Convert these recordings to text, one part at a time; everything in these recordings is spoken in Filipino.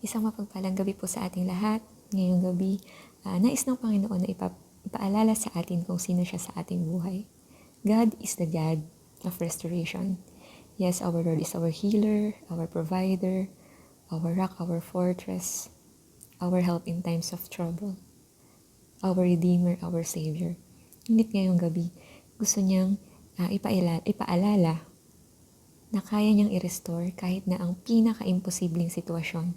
Isang mapagpalang gabi po sa ating lahat. Ngayong gabi, nais ng Panginoon na ipaalala sa atin kung sino siya sa ating buhay. God is the God of restoration. Yes, our Lord is our healer, our provider, our rock, our fortress, our help in times of trouble, our Redeemer, our Savior. Ngunit ngayong gabi, gusto niyang ipaalala na kaya niyang i-restore kahit na ang pinaka-imposibleng sitwasyon,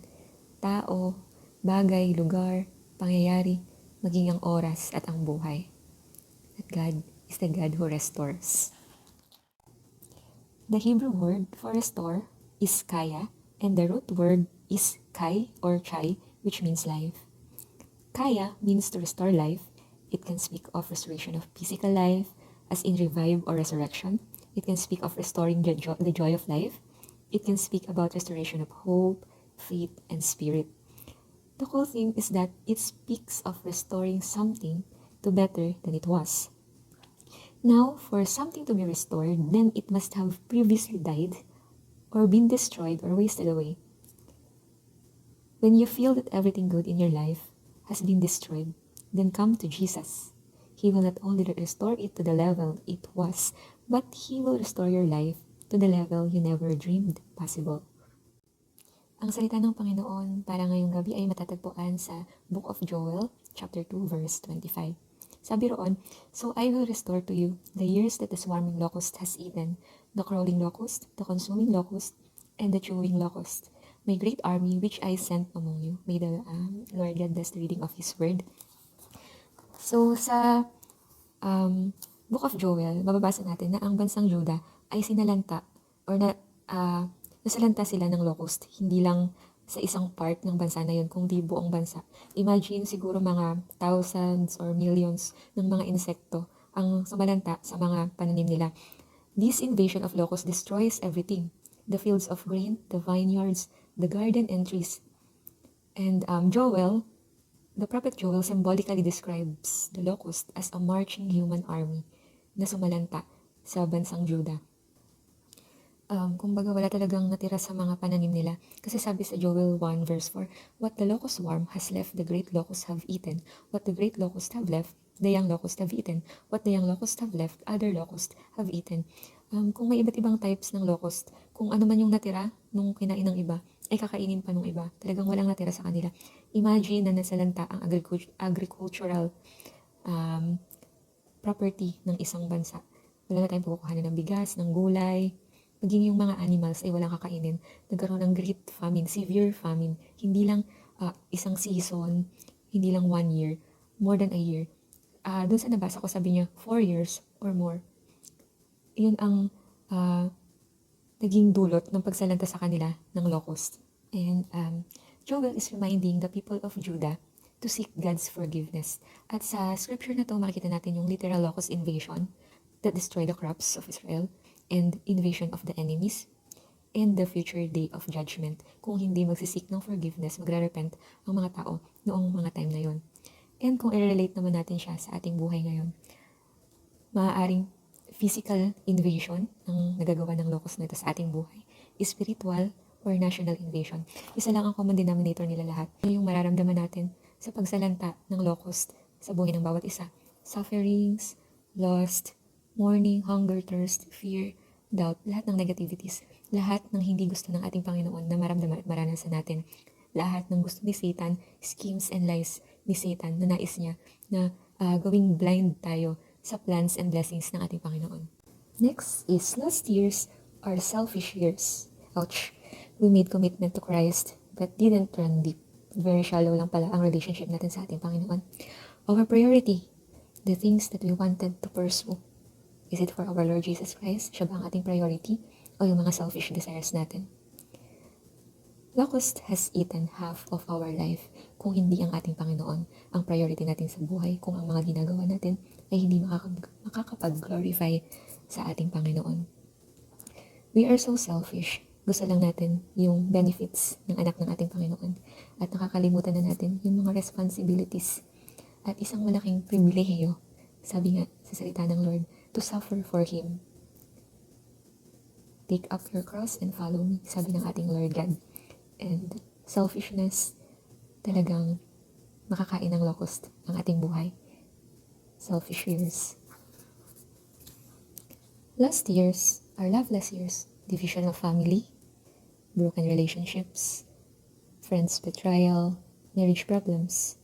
tao, bagay, lugar, pangyayari, maging ang oras at ang buhay. That God is the God who restores. The Hebrew word for restore is kaya, and the root word is kai or chai, which means life. Kaya means to restore life. It can speak of restoration of physical life, as in revive or resurrection. It can speak of restoring the joy of life. It can speak about restoration of hope, faith, and spirit. The cool thing is that it speaks of restoring something to better than it was. Now, for something to be restored, then it must have previously died or been destroyed or wasted away. When you feel that everything good in your life has been destroyed, then come to Jesus. He will not only restore it to the level it was, but He will restore your life to the level you never dreamed possible. Ang salita ng Panginoon para ngayong gabi ay matatagpuan sa Book of Joel, chapter 2, verse 25. Sabi roon, "So I will restore to you the years that the swarming locust has eaten, the crawling locust, the consuming locust, and the chewing locust, my great army which I sent among you." May the Lord God bless the reading of His word. So sa Book of Joel, mababasa natin na ang bansang Juda ay sinalanta or nasalanta sila ng locust. Hindi lang sa isang part ng bansa na yun, kundi buong bansa. Imagine siguro mga thousands or millions ng mga insekto ang sumalanta sa mga pananim nila. This invasion of locusts destroys everything. The fields of grain, the vineyards, the garden and trees. And Joel, the prophet Joel symbolically describes the locust as a marching human army na sumalanta sa bansang Juda. Kumbaga wala talagang natira sa mga pananim nila. Kasi sabi sa Joel 1 verse 4, "What the locust worm has left, the great locusts have eaten. What the great locusts have left, the young locusts have eaten. What the young locusts have left, other locusts have eaten." Kung may iba't ibang types ng locust, kung ano man yung natira nung kinain ng iba, ay kakainin pa nung iba. Talagang walang natira sa kanila. Imagine na nasalanta ang agricultural property ng isang bansa. Wala na tayong pukuhanan ng bigas, ng gulay, maging yung mga animals ay walang kakainin. Nagkaroon ng great famine, severe famine. Hindi lang isang season, hindi lang 1 year, more than a year. Doon sa nabasa ko, sabi niya, 4 years or more. Yun ang naging dulot ng pagsalanta sa kanila ng locust. And Joel is reminding the people of Judah to seek God's forgiveness. At sa scripture na to, makikita natin yung literal locust invasion that destroyed the crops of Israel, and invasion of the enemies, and the future day of judgment. Kung hindi magsisik ng forgiveness, magre-repent ang mga tao noong mga time na yon. And kung i-relate naman natin siya sa ating buhay ngayon, maaaring physical invasion ang nagagawa ng locust na ito sa ating buhay, spiritual or national invasion. Isa lang ang common denominator nila lahat. Yung mararamdaman natin sa pagsalanta ng locust sa buhay ng bawat isa. Sufferings, loss, mourning, hunger, thirst, fear, doubt, lahat ng negativities, lahat ng hindi gusto ng ating Panginoon na maramdaman at maranasan natin, lahat ng gusto ni Satan, schemes and lies ni Satan na nais niya na gawing blind tayo sa plans and blessings ng ating Panginoon. Next is last years are selfish years. Ouch! We made commitment to Christ but didn't run deep. Very shallow lang pala ang relationship natin sa ating Panginoon. Our priority, the things that we wanted to pursue. Is it for our Lord Jesus Christ? Siya ba ang ating priority? O yung mga selfish desires natin? Locust has eaten half of our life kung hindi ang ating Panginoon ang priority natin sa buhay, kung ang mga ginagawa natin ay hindi makakapag-glorify sa ating Panginoon. We are so selfish. Gusto lang natin yung benefits ng anak ng ating Panginoon at nakakalimutan na natin yung mga responsibilities at isang malaking pribilehiyo, sabi nga sa salita ng Lord, to suffer for Him. Take up your cross and follow me, sabi ng ating Lord God. And selfishness, talagang makakain ng locust ang ating buhay. Selfish years. Last years are loveless years. Division of family, broken relationships, friends betrayal, marriage problems,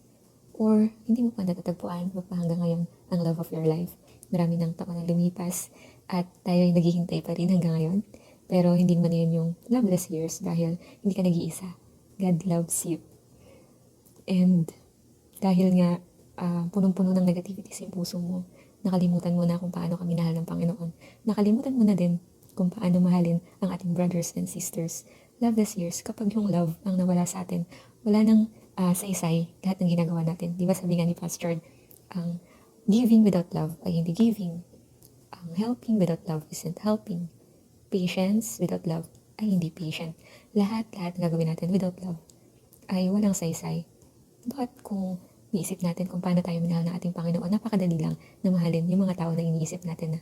or hindi mo pa natatagpuan mo pa hanggang ngayon ang love of your life. Marami ng taon ang lumipas at tayo ay naghihintay pa rin hanggang ngayon. Pero hindi naman yun yung loveless years dahil hindi ka nag-iisa. God loves you. And dahil nga punong-puno ng negativities yung puso mo, nakalimutan mo na kung paano ka minahal ng Panginoon. Nakalimutan mo na din kung paano mahalin ang ating brothers and sisters. Loveless years, kapag yung love ang nawala sa atin, wala nang saysay lahat ng ginagawa natin. Di ba sabi nga ni Pastor, ang giving without love ay hindi giving. Ang helping without love isn't helping. Patience without love ay hindi patient. Lahat na gagawin natin without love ay walang saysay. But kung iisip natin kung paano tayo minahal ng ating Panginoon, napakadali lang na mahalin yung mga tao na iniisip natin na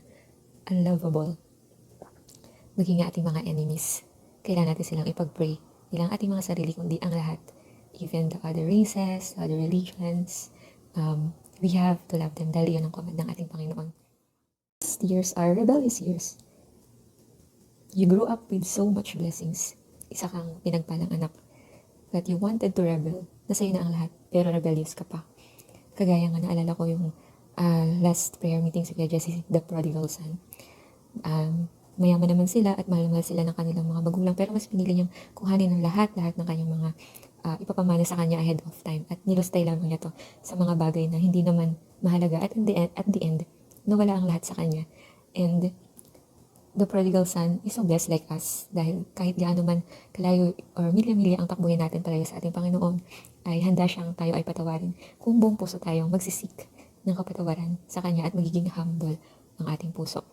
unlovable. Maging nga ating mga enemies. Kailangan natin silang ipag-pray. Hindi lang ating mga sarili, kundi ang lahat. Even the other races, the other religions, we have to love them dahil yun ang command ng ating Panginoon. These years are rebellious years. You grew up with so much blessings. Isa kang pinagpalang anak. That you wanted to rebel. Nasa'yo na ang lahat, pero rebellious ka pa. Kagaya nga naalala ko yung last prayer meeting sa Kuya Jesse, the prodigal son. Mayaman naman sila at mahal sila ng kanilang mga magulang, pero mas pinili niyang kuhanin ng lahat ng kanyang mga ipapamana sa kanya ahead of time. At nilustay lamang niya to sa mga bagay na hindi naman mahalaga. At at the end, nawala ang lahat sa kanya. And the prodigal son is so blessed like us dahil kahit gaano man kalayo or milya-milya ang takbuhin natin talaga sa ating Panginoon, ay handa siyang tayo ay patawarin kung buong puso tayong magsisik ng kapatawaran sa Kanya at magiging humble ang ating puso.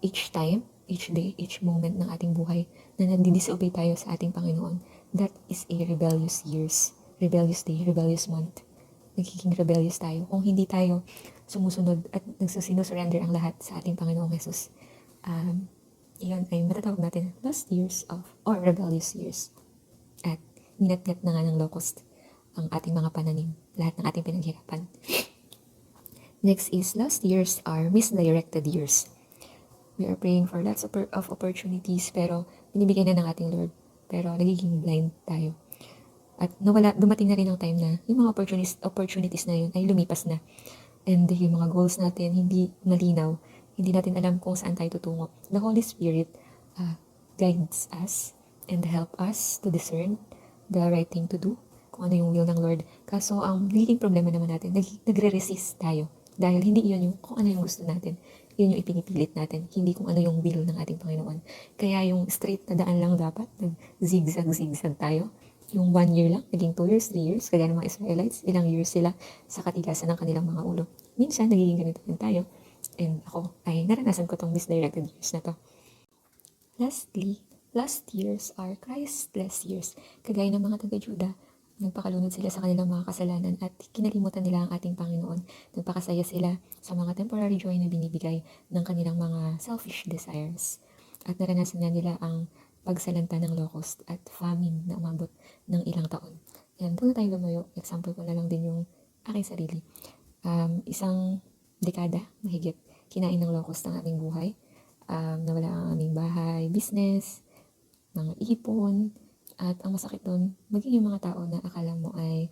Each time, each day, each moment ng ating buhay na nandidisobey tayo sa ating Panginoon, that is a rebellious years, rebellious day, rebellious month. Nagiging rebellious tayo kung hindi tayo sumusunod at nagsusinusurrender ang lahat sa ating Panginoong Jesus. Iyon ay matatawag natin lost years or rebellious years. At ninat-ngat na nga ng locust ang ating mga pananim, lahat ng ating pinaghirapan. Next is last years are misdirected years. We are praying for lots of opportunities pero binibigay na ng ating Lord. Pero nagiging blind tayo. At dumating na rin ang time na yung mga opportunities na yun ay lumipas na. And yung mga goals natin hindi malinaw. Hindi natin alam kung saan tayo tutungo. The Holy Spirit guides us and help us to discern the right thing to do, kung ano yung will ng Lord. Kaso ang nagiging problema naman natin, nagre-resist tayo. Dahil hindi iyon yung kung ano yung gusto natin. Yun yung ipinipilit natin, hindi kung ano yung will ng ating Panginoon. Kaya yung straight na daan lang dapat, nag-zigzag tayo. Yung 1 year lang, naging 2 years, 3 years, kagaya ng mga Israelites, ilang years sila sa katigasan ng kanilang mga ulo. Minsan, nagiging ganito din tayo. And ako ay naranasan ko tong misdirected years na to. Lastly, last years are Christless years. Kagaya ng mga taga-Juda, nagpakalunod sila sa kanilang mga kasalanan at kinalimutan nila ang ating Panginoon. Nagpakasaya sila sa mga temporary joy na binibigay ng kanilang mga selfish desires. At naranasan na nila ang pagsalanta ng locust at famine na umabot ng ilang taon. Yan, doon na tayo lumayo. Example ko na lang din yung aking sarili. Isang dekada, mahigit, kinain ng locust ang aming buhay. Nawala ang aming bahay, business, mga ipon, at ang masakit doon, maging yung mga tao na akala mo ay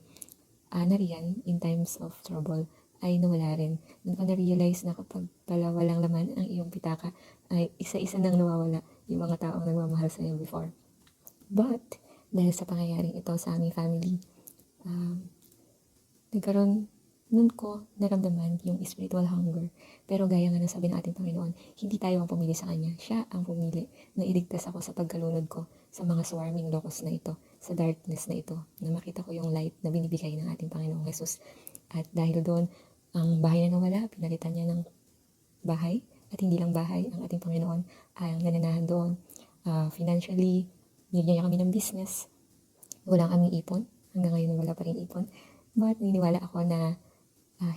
nariyan in times of trouble, ay nawala rin. Nung ka na-realize na kapag pala walang laman ang iyong pitaka, ay isa-isa nang nawawala yung mga taong nagmamahal sa iyo before. But, dahil sa pangyayaring ito sa aming family, nagkaroon, nun ko naramdaman yung spiritual hunger. Pero gaya nga ng sabi ng ating Panginoon, hindi tayo ang pumili sa Kanya. Siya ang pumili na iligtas ako sa pagkalunod ko sa mga swarming locust na ito, sa darkness na ito, na makita ko yung light na binibigay ng ating Panginoong Jesus. At dahil doon, ang bahay na nawala, pinalitan niya ng bahay. At hindi lang bahay, ang ating Panginoon ay nananahan doon. Financially, binigyan niya kami ng business. Walang aming ipon. Hanggang ngayon wala pa rin ipon. But niniwala ako na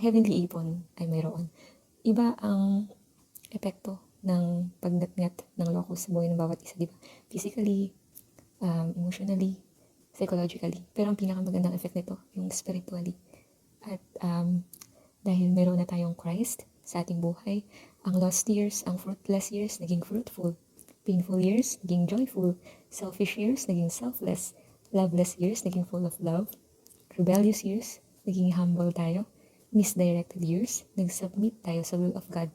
heavenly ipon ay mayroon. Iba ang epekto ng pagnatngat ng locust sa buhay ng bawat isa, di ba? Physically, emotionally, psychologically. Pero ang pinakamagandang effect nito, yung spiritually. At dahil meron na tayong Christ sa ating buhay, ang lost years, ang fruitless years, naging fruitful. Painful years, naging joyful. Selfish years, naging selfless. Loveless years, naging full of love. Rebellious years, naging humble tayo. Misdirected years, nag-submit tayo sa will of God.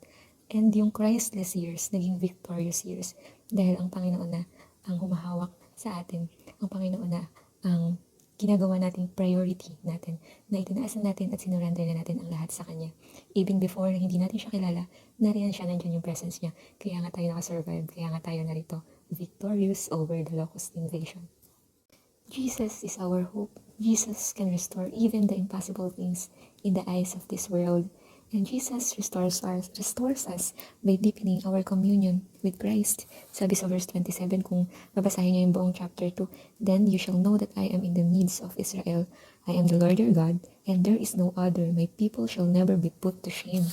And yung Christless years, naging victorious years. Dahil ang Panginoon na ang humahawak sa atin. Ang Panginoon na ang ginagawa nating priority natin, na itinaasan natin at sinurrender na natin ang lahat sa Kanya. Even before na hindi natin siya kilala, nariyan siya, nandiyan yung presence niya. Kaya nga tayo nakasurvive, kaya nga tayo narito, victorious over the locust invasion. Jesus is our hope. Jesus can restore even the impossible things in the eyes of this world. And Jesus restores us by deepening our communion with Christ. Sabi sa verse 27, kung babasahin niyo yung buong chapter 2, "Then you shall know that I am in the midst of Israel. I am the Lord your God, and there is no other. My people shall never be put to shame."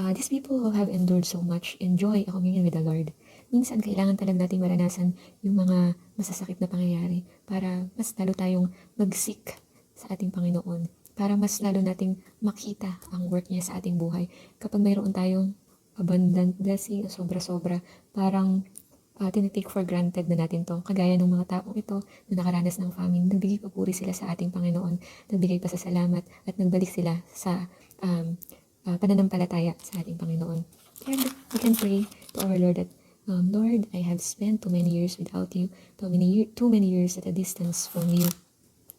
These people who have endured so much enjoy a communion with the Lord. Minsan, kailangan talaga nating maranasan yung mga masasakit na pangyayari para mas lalo tayong mag-seek sa ating Panginoon, para mas lalo nating makita ang work niya sa ating buhay. Kapag mayroon tayong abundant blessing, sobra-sobra, parang tinitake for granted na natin to. Kagaya ng mga taong ito na nakaranas ng famine, nagbigay papuri sila sa ating Panginoon, nagbigay pasasalamat at nagbalik sila sa pananampalataya sa ating Panginoon. And we can pray to our Lord that, Lord, I have spent too many years without you, too many years at a distance from you.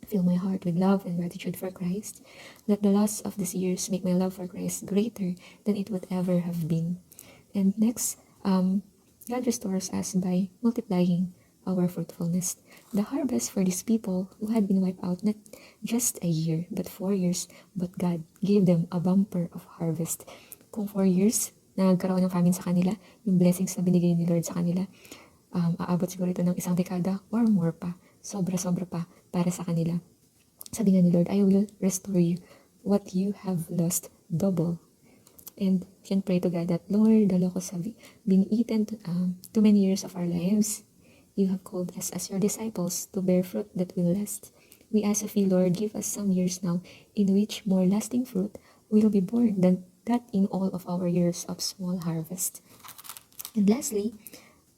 Fill my heart with love and gratitude for Christ. Let the loss of these years make my love for Christ greater than it would ever have been. And next, God restores us by multiplying our fruitfulness. The harvest for these people who had been wiped out not just a year, but 4 years, but God gave them a bumper of harvest. Kung 4 years, nagkaroon ng famine sa kanila, yung blessings na binigay ni Lord sa kanila, aabot siguro ito ng 1 dekada or more pa. Sobra-sobra pa para sa kanila. Sabi nga ni Lord, I will restore you what you have lost double. And you can pray to God that, Lord, the locusts have been eaten too many years of our lives. You have called us as your disciples to bear fruit that will last. We ask of you, Lord, give us some years now in which more lasting fruit will be born than that in all of our years of small harvest. And lastly,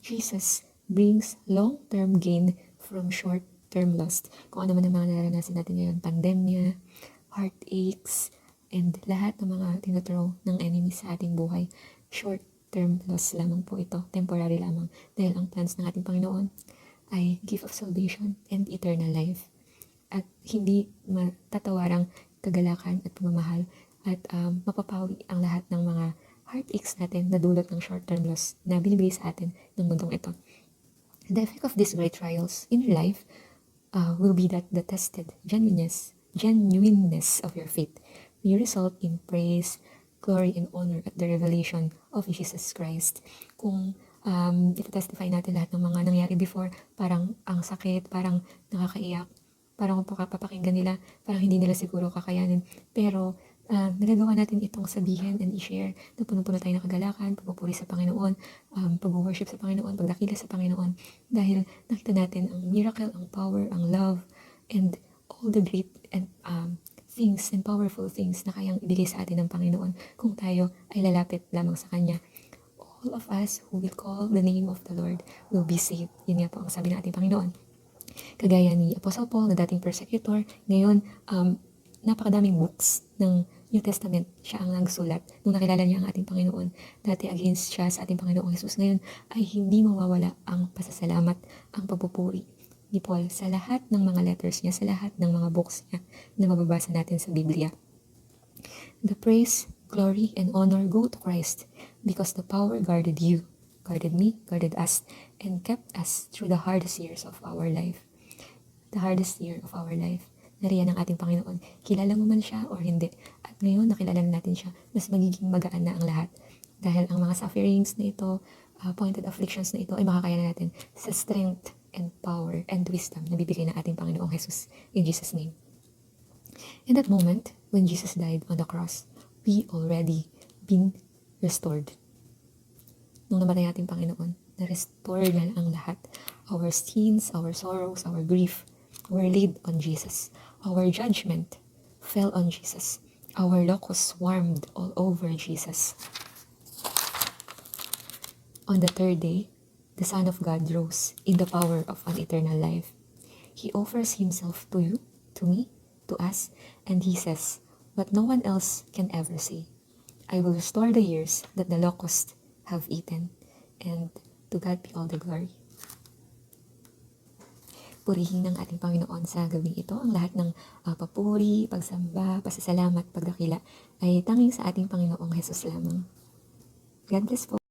Jesus brings long-term gain from short-term loss. Kung ano man ang mga naranasan natin ngayon, pandemya, heartaches, and lahat ng mga tinuthrow ng enemy sa ating buhay, short-term loss lamang po ito, temporary lamang. Dahil ang plans ng ating Panginoon ay gift of salvation and eternal life. At hindi matatawarang kagalakan at pagmamahal at mapapawi ang lahat ng mga heartaches natin na dulot ng short-term loss na binibigay sa atin ng mundong ito. The effect of these great trials in your life will be that the tested genuineness of your faith may result in praise, glory, and honor at the revelation of Jesus Christ. Kung ito-testify natin lahat ng mga nangyari before, parang ang sakit, parang nakakaiyak, parang papakinggan nila, parang hindi nila siguro kakayanin. Pero nagagawa natin itong sabihin and i-share na puno-puno tayo ng kagalakan, pagpupuri sa Panginoon, pag-worship sa Panginoon, pagdakila sa Panginoon. Dahil nakita natin ang miracle, ang power, ang love, and all the great and things and powerful things na kayang ibigay sa atin ng Panginoon kung tayo ay lalapit lamang sa Kanya. All of us who will call the name of the Lord will be saved. Yun nga po ang sabi ng ating Panginoon. Kagaya ni Apostle Paul na dating persecutor, ngayon napakadaming books ng New Testament siya ang nagsulat nung nakilala niya ang ating Panginoon. Dati against siya sa ating Panginoong Jesus. Ngayon ay hindi mawawala ang pasasalamat, ang pagpupuri ni Paul sa lahat ng mga letters niya, sa lahat ng mga books niya na mababasa natin sa Biblia. The praise, glory, and honor go to Christ because the power guarded you, guarded me, guarded us, and kept us through the hardest years of our life. The hardest year of our life. Nariyan ang ating Panginoon. Kilala mo man siya or hindi. At ngayon, nakilala na natin siya. Mas magiging magaan na ang lahat. Dahil ang mga sufferings na ito, pointed afflictions na ito, ay makakaya na natin sa strength and power and wisdom na bibigay ng ating Panginoong Jesus. In Jesus' name. In that moment, when Jesus died on the cross, we already been restored. Nung namatay ating Panginoon, Na-restore niya ang lahat. Our sins, our sorrows, our grief were laid on Jesus. Our judgment fell on Jesus. Our locusts swarmed all over Jesus. On the third day, the Son of God rose in the power of an eternal life. He offers himself to you, to me, to us, and he says what no one else can ever say. I will restore the years that the locusts have eaten, and to God be all the glory. Purihin ng ating Panginoon sa gabing ito. Ang lahat ng papuri, pagsamba, pasasalamat, pagdakila ay tanging sa ating Panginoong Hesus lamang. God bless po.